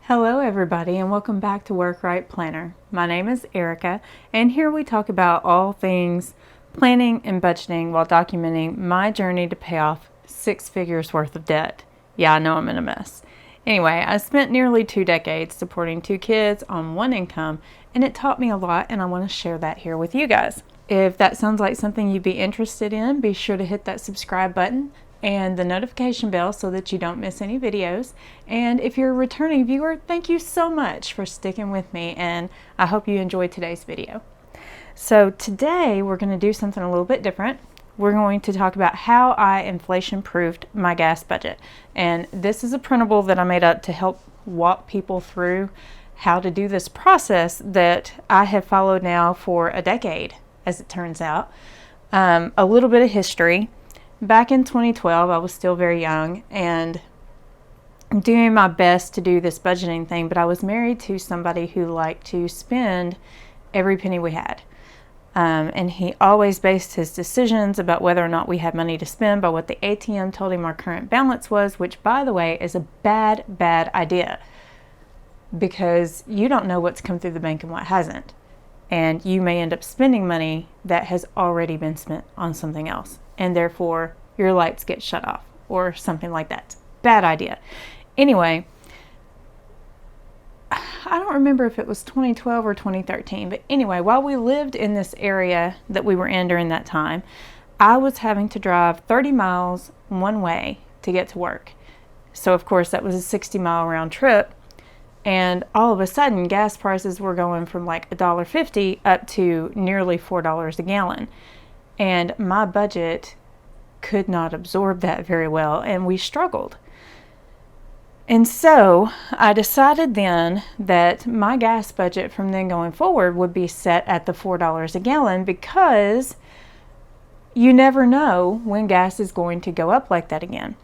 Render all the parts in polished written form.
Hello everybody and welcome back to Work Right Planner. My name is Erica and here we talk about all things planning and budgeting while documenting my journey to pay off 6 figures worth of debt. Yeah, I know I'm in a mess. Anyway, I spent nearly 2 decades supporting 2 kids on one income and it taught me a lot and I want to share that here with you guys. If that sounds like something you'd be interested in, be sure to hit that subscribe button and the notification bell so that you don't miss any videos. And if you're a returning viewer, thank you so much for sticking with me and I hope you enjoyed today's video. So today we're going to do something a little bit different. We're going to talk about how I inflation proofed my gas budget. And this is a printable that I made up to help walk people through how to do this process that I have followed now for a decade, as it turns out. A little bit of history. Back in 2012, I was still very young and doing my best to do this budgeting thing, but I was married to somebody who liked to spend every penny we had. And he always based his decisions about whether or not we had money to spend by what the ATM told him our current balance was, which, by the way, is a bad idea because you don't know what's come through the bank and what hasn't. And you may end up spending money that has already been spent on something else. And therefore, your lights get shut off or something like that. Bad idea. Anyway, I don't remember if it was 2012 or 2013. But anyway, while we lived in this area that we were in during that time, I was having to drive 30 miles one way to get to work. So, of course, that was a 60-mile round trip. And all of a sudden, gas prices were going from like $1.50 up to nearly $4 a gallon. And my budget could not absorb that very well, and we struggled. And so I decided then that my gas budget from then going forward would be set at the $4 a gallon because you never know when gas is going to go up like that again.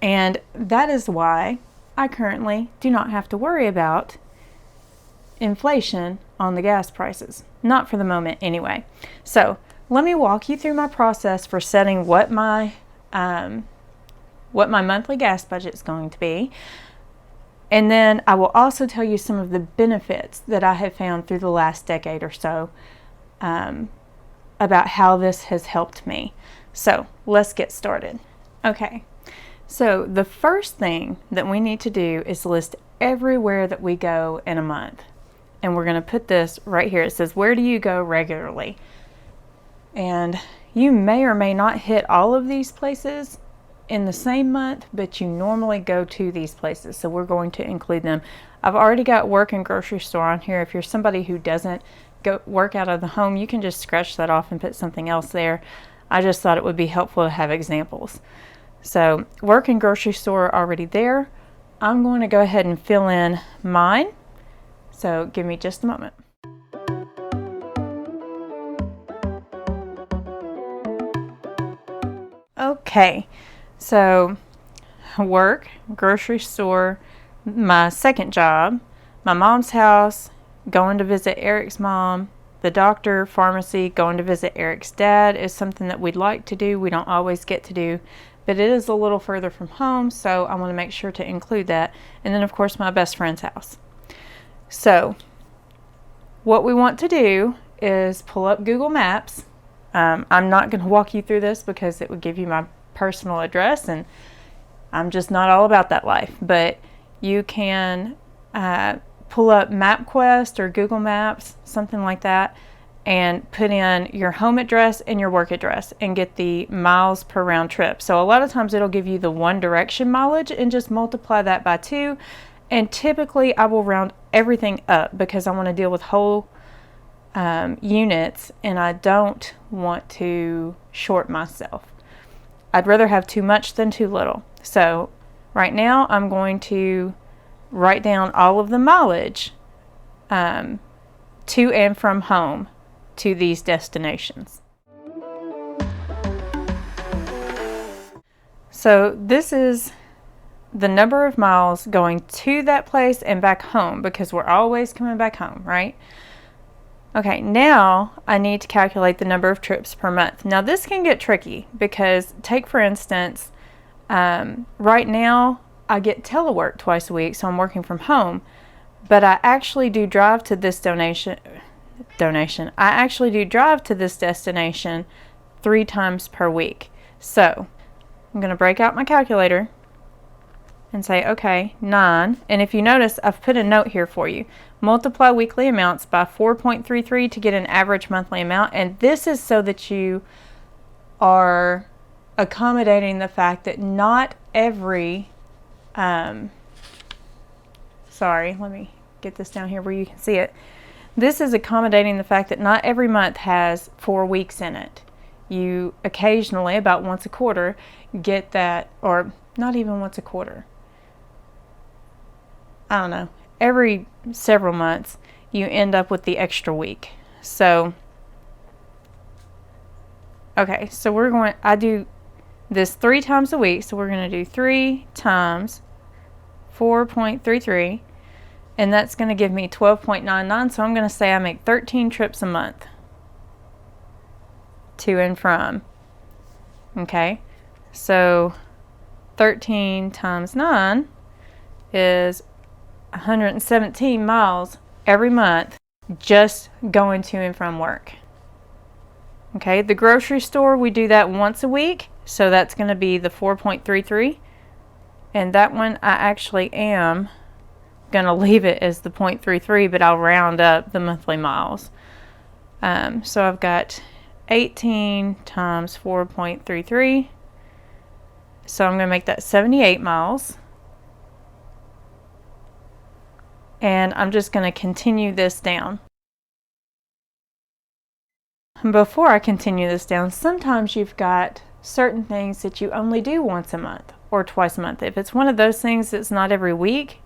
And that is why I currently do not have to worry about inflation on the gas prices. Not for the moment anyway. So let me walk you through my process for setting what my monthly gas budget is going to be. And then I will also tell you some of the benefits that I have found through the last decade or so about how this has helped me. So let's get started. Okay. So the first thing that we need to do is list everywhere that we go in a month. And we're going to put this right here. It says, where do you go regularly? And you may or may not hit all of these places in the same month, but you normally go to these places. So we're going to include them. I've already got work and grocery store on here. If you're somebody who doesn't go work out of the home, you can just scratch that off and put something else there. I just thought it would be helpful to have examples. So work and grocery store are already there. I'm going to go ahead and fill in mine. So give me just a moment. Okay, so work, grocery store, my second job, my mom's house, going to visit Eric's mom, the doctor, pharmacy, going to visit Eric's dad is something that we'd like to do. We don't always get to do, but it is a little further from home, so I want to make sure to include that. And then, of course, my best friend's house. So what we want to do is pull up Google Maps. I'm not going to walk you through this because it would give you my personal address, and I'm just not all about that life. But you can pull up MapQuest or Google Maps, something like that, and put in your home address and your work address and get the miles per round trip. So a lot of times it'll give you the one direction mileage and just multiply that by 2. And typically I will round everything up because I want to deal with whole units and I don't want to short myself. I'd rather have too much than too little. So right now I'm going to write down all of the mileage to and from home to these destinations. So this is the number of miles going to that place and back home because we're always coming back home, right? Okay, now I need to calculate the number of trips per month. Now this can get tricky because take for instance, right now I get telework twice a week, so I'm working from home. But I actually do drive to this I actually do drive to this destination 3 times per week. So I'm going to break out my calculator and say, okay, 9. And if you notice, I've put a note here for you. Multiply weekly amounts by 4.33 to get an average monthly amount. And this is so that you are accommodating the fact that not every, sorry, let me get this down here where you can see it. This is accommodating the fact that not every month has 4 weeks in it. You occasionally, about once a quarter, get that, or not even once a quarter. I don't know. Every several months, you end up with the extra week. So, okay, so I do this 3 times a week. So we're going to do 3 times 4.33. And that's going to give me 12.99. So I'm going to say I make 13 trips a month to and from. Okay. So 13 times 9 is 117 miles every month just going to and from work. Okay. The grocery store, we do that once a week. So that's going to be the 4.33. And that one I actually am going to leave it as the 0.33, but I'll round up the monthly miles. So I've got 18 times 4.33. So I'm going to make that 78 miles. And I'm just going to continue this down. Before I continue this down, sometimes you've got certain things that you only do once a month or twice a month. If it's one of those things that's not every week,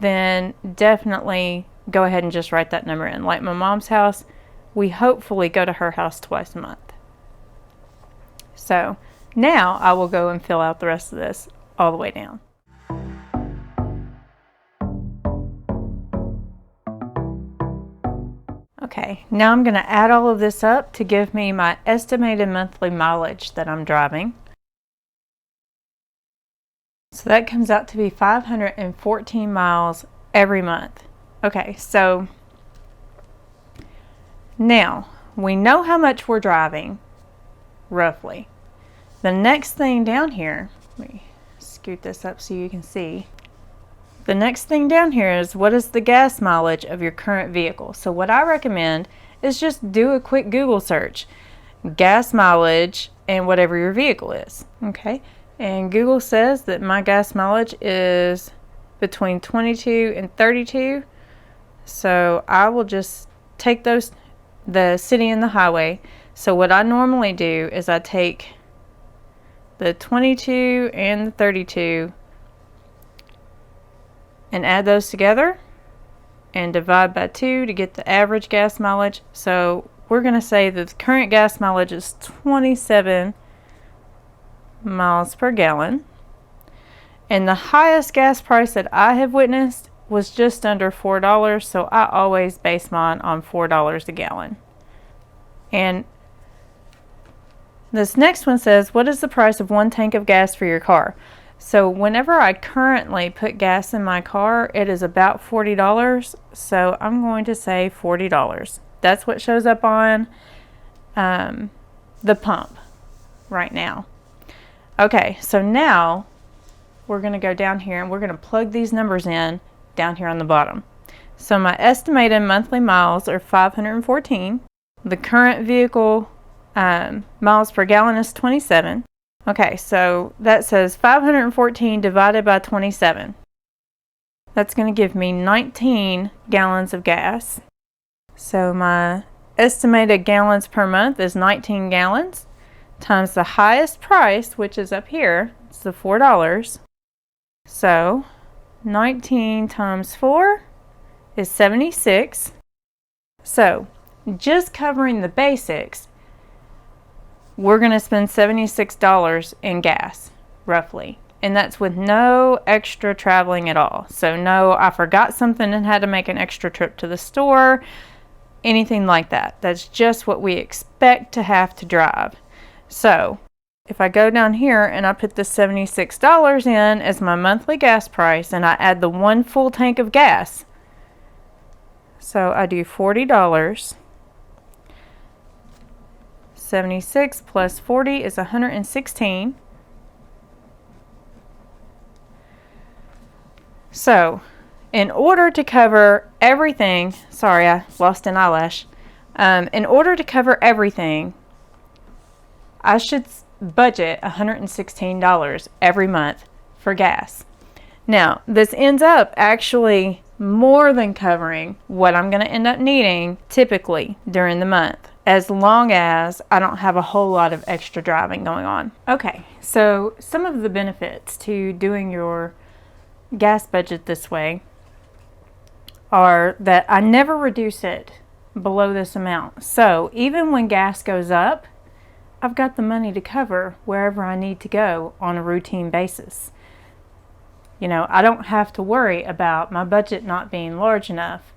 then definitely go ahead and just write that number in. Like my mom's house, we hopefully go to her house twice a month. So now I will go and fill out the rest of this all the way down. Okay, now I'm going to add all of this up to give me my estimated monthly mileage that I'm driving. So that comes out to be 514 miles every month. Okay, so now we know how much we're driving, roughly. The next thing down here, let me scoot this up so you can see. The next thing down here is what is the gas mileage of your current vehicle. So what I recommend is just do a quick Google search, gas mileage and whatever your vehicle is. Okay. And Google says that my gas mileage is between 22 and 32. So I will just take those, the city and the highway. So what I normally do is I take the 22 and the 32 and add those together and divide by 2 to get the average gas mileage. So we're going to say that the current gas mileage is 27 miles per gallon, and the highest gas price that I have witnessed was just under $4, so I always base mine on $4 a gallon. And this next one says, what is the price of 1 tank of gas for your car? So whenever I currently put gas in my car, it is about $40, so I'm going to say $40. That's what shows up on the pump right now. Okay, so now we're going to go down here and we're going to plug these numbers in down here on the bottom. So my estimated monthly miles are 514. The current vehicle miles per gallon is 27. Okay, so that says 514 divided by 27. That's going to give me 19 gallons of gas. So my estimated gallons per month is 19 gallons. Times the highest price, which is up here, it's the $4. So 19 times 4 is 76. So just covering the basics, we're going to spend $76 in gas, roughly. And that's with no extra traveling at all. So no, I forgot something and had to make an extra trip to the store, anything like that. That's just what we expect to have to drive. So If I go down here and I put the $76 in as my monthly gas price and I add the 1 full tank of gas, so I do $40. 76 plus 40 is 116. So in order to cover everything, sorry, I lost an eyelash. In order to cover everything, I should budget $116 every month for gas. Now, this ends up actually more than covering what I'm going to end up needing typically during the month, as long as I don't have a whole lot of extra driving going on. Okay, so some of the benefits to doing your gas budget this way are that I never reduce it below this amount. So even when gas goes up, I've got the money to cover wherever I need to go on a routine basis. You know, I don't have to worry about my budget not being large enough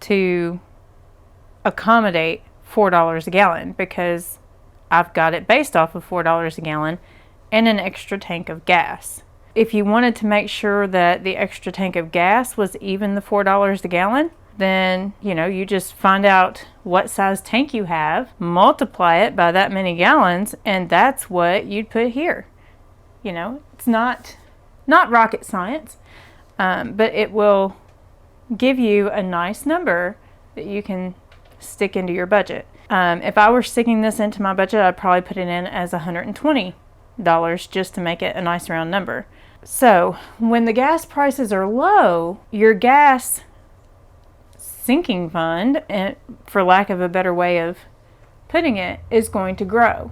to accommodate $4 a gallon, because I've got it based off of $4 a gallon and an extra tank of gas. If you wanted to make sure that the extra tank of gas was even the $4 a gallon, then, you know, you just find out what size tank you have, multiply it by that many gallons, and that's what you'd put here. You know, it's not rocket science, but it will give you a nice number that you can stick into your budget. If I were sticking this into my budget, I'd probably put it in as $120 just to make it a nice round number. So when the gas prices are low, your gas sinking fund, and for lack of a better way of putting it, is going to grow.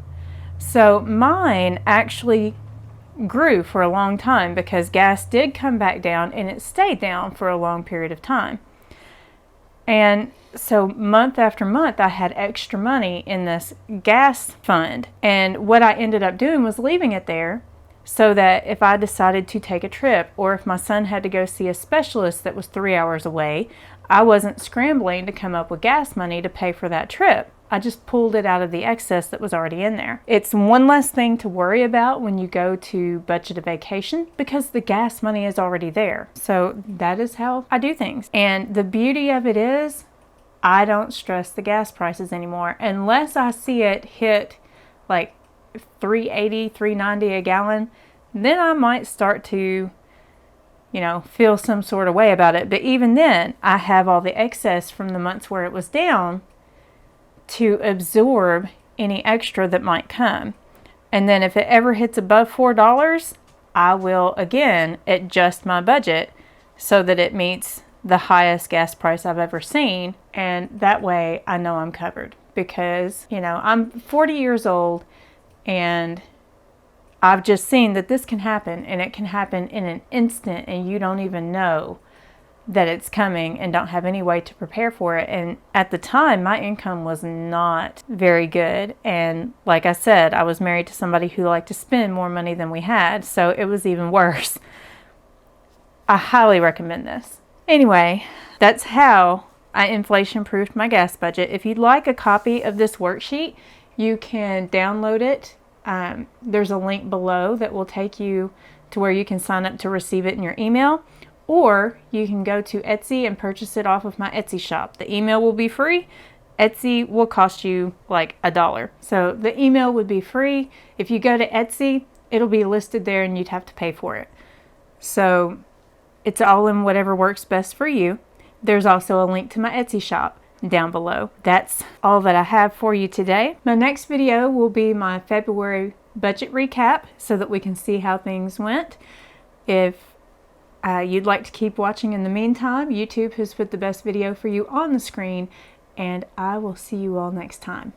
So mine actually grew for a long time because gas did come back down, and it stayed down for a long period of time. And so month after month I had extra money in this gas fund, and what I ended up doing was leaving it there so that if I decided to take a trip, or if my son had to go see a specialist that was 3 hours away, I wasn't scrambling to come up with gas money to pay for that trip. I just pulled it out of the excess that was already in there. It's one less thing to worry about when you go to budget a vacation, because the gas money is already there. So that is how I do things. And the beauty of it is, I don't stress the gas prices anymore unless I see it hit like $3.80, $3.90 a gallon. Then I might start to, you know, feel some sort of way about it. But even then, I have all the excess from the months where it was down to absorb any extra that might come. And then if it ever hits above $4, I will again adjust my budget so that it meets the highest gas price I've ever seen. And that way I know I'm covered, because, you know, I'm 40 years old and I've just seen that this can happen, and it can happen in an instant, and you don't even know that it's coming and don't have any way to prepare for it. And at the time, my income was not very good. And like I said, I was married to somebody who liked to spend more money than we had, so it was even worse. I highly recommend this. Anyway, that's how I inflation-proofed my gas budget. If you'd like a copy of this worksheet, you can download it. There's a link below that will take you to where you can sign up to receive it in your email, or you can go to Etsy and purchase it off of my Etsy shop. The email will be free. Etsy will cost you like $1. So the email would be free. If you go to Etsy, it'll be listed there and you'd have to pay for it. So it's all in whatever works best for you. There's also a link to my Etsy shop down below. That's all that I have for you today. My next video will be my February budget recap so that we can see how things went. If you'd like to keep watching in the meantime, YouTube has put the best video for you on the screen, and I will see you all next time.